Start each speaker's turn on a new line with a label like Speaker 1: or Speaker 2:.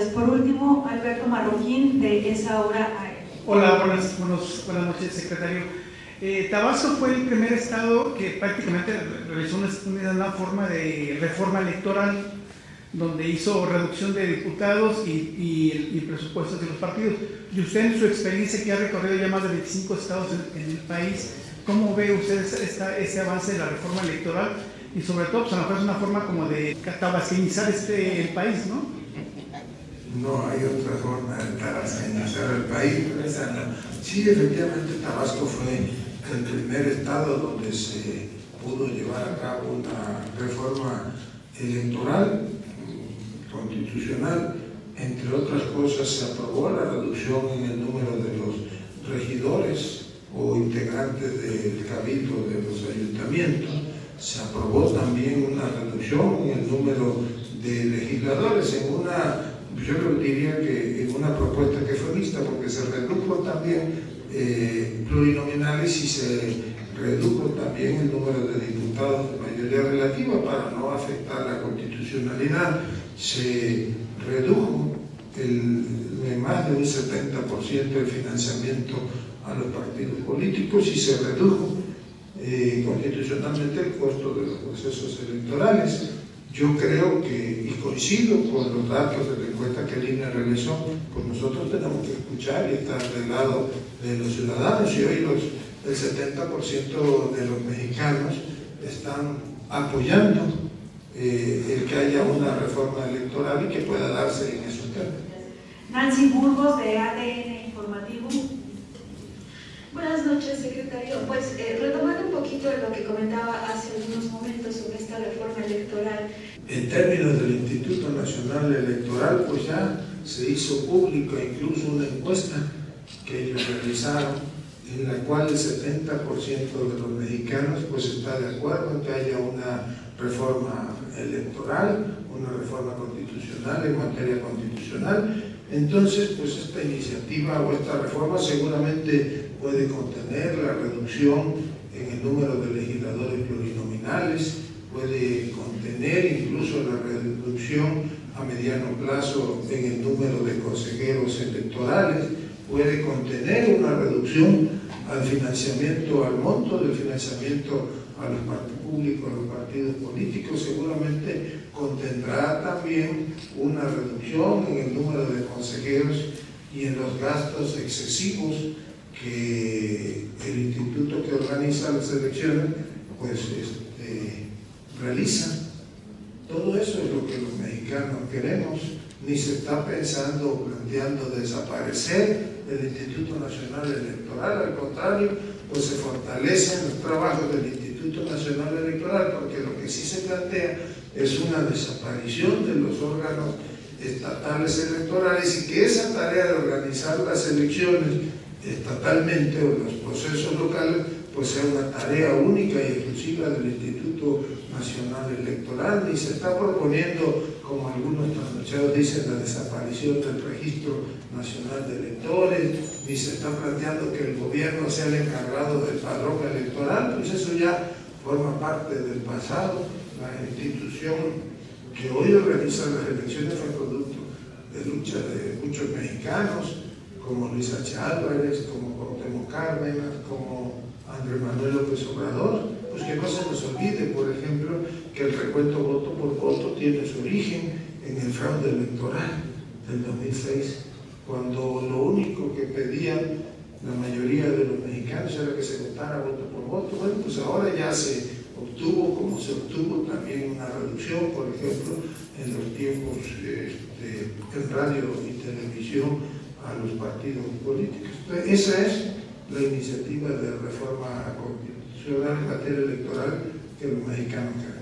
Speaker 1: Por último, Alberto Marroquín, de Esa Hora AM.
Speaker 2: Hola, buenas noches, secretario. Tabasco fue el primer estado que prácticamente realizó una forma de reforma electoral donde hizo reducción de diputados y presupuestos de los partidos. Y usted, en su experiencia, que ha recorrido ya más de 25 estados en el país, ¿cómo ve usted ese avance de la reforma electoral? Y sobre todo, pues a lo mejor es una forma como de tabasquinizar el país, ¿no?
Speaker 3: No hay otra forma de tabasquinizar el país, pero esa no. Sí, efectivamente, Tabasco fue el primer estado donde se pudo llevar a cabo una reforma electoral, constitucional. Entre otras cosas, se aprobó la reducción en el número de los regidores o integrantes del cabildo de los ayuntamientos. Se aprobó también una reducción en el número de legisladores en una, yo diría que en una propuesta que fue mixta, porque se redujo también plurinominales y se redujo también el número de diputados de mayoría relativa para no afectar la constitucionalidad. Se redujo más de un 70% el financiamiento a los partidos políticos y se redujo constitucionalmente el costo de los procesos electorales. Yo creo que, y coincido con los datos de la encuesta que el INE realizó, pues nosotros tenemos que escuchar y estar del lado de los ciudadanos, y hoy el 70% de los mexicanos están apoyando el que haya una reforma electoral y que pueda darse en esos términos.
Speaker 1: Nancy Burgos, de ADN Informativo.
Speaker 4: Buenas noches, secretario. Pues retomando un poquito de lo que comentaba hace algunos momentos sobre esta reforma electoral.
Speaker 3: En términos del Instituto Nacional Electoral, pues ya se hizo pública incluso una encuesta que ellos realizaron, en la cual el 70% de los mexicanos pues está de acuerdo en que haya una reforma electoral, una reforma constitucional en materia constitucional. Entonces, pues esta iniciativa o esta reforma seguramente puede contener la reducción en el número de legisladores plurinominales, puede contener incluso la reducción a mediano plazo en el número de consejeros electorales, puede contener una reducción al financiamiento, al monto del financiamiento a los partidos públicos, a los partidos políticos. Seguramente contendrá también una reducción en el número de consejeros y en los gastos excesivos que el instituto que organiza las elecciones pues realiza. Todo eso es lo que los mexicanos queremos. Ni se está pensando o planteando desaparecer el Instituto Nacional Electoral, al contrario, pues se fortalecen los trabajos del Instituto Nacional Electoral, porque lo que sí se plantea es una desaparición de los órganos estatales electorales y que esa tarea de organizar las elecciones estatalmente o los procesos locales pues sea una tarea única y exclusiva del Instituto Nacional Electoral. Ni se está proponiendo, como algunos trasnochados dicen, la desaparición del Registro Nacional de Electores, ni se está planteando que el gobierno sea el encargado del padrón electoral, pues eso ya forma parte del pasado. La institución que hoy organiza las elecciones fue producto de lucha de muchos mexicanos, como Luis H. Álvarez, como Cuauhtémoc Cárdenas, como Andrés Manuel López Obrador. Pues que no se nos olvide, por ejemplo, que el recuento voto por voto tiene su origen en el fraude electoral del 2006, cuando lo único que pedían la mayoría de los mexicanos era que se votara voto por voto. Bueno, pues ahora ya se obtuvo, como se obtuvo también una reducción, por ejemplo, en los tiempos en radio y televisión a los partidos políticos. Entonces, esa es la iniciativa de reforma constitucional en materia electoral que los mexicanos queremos.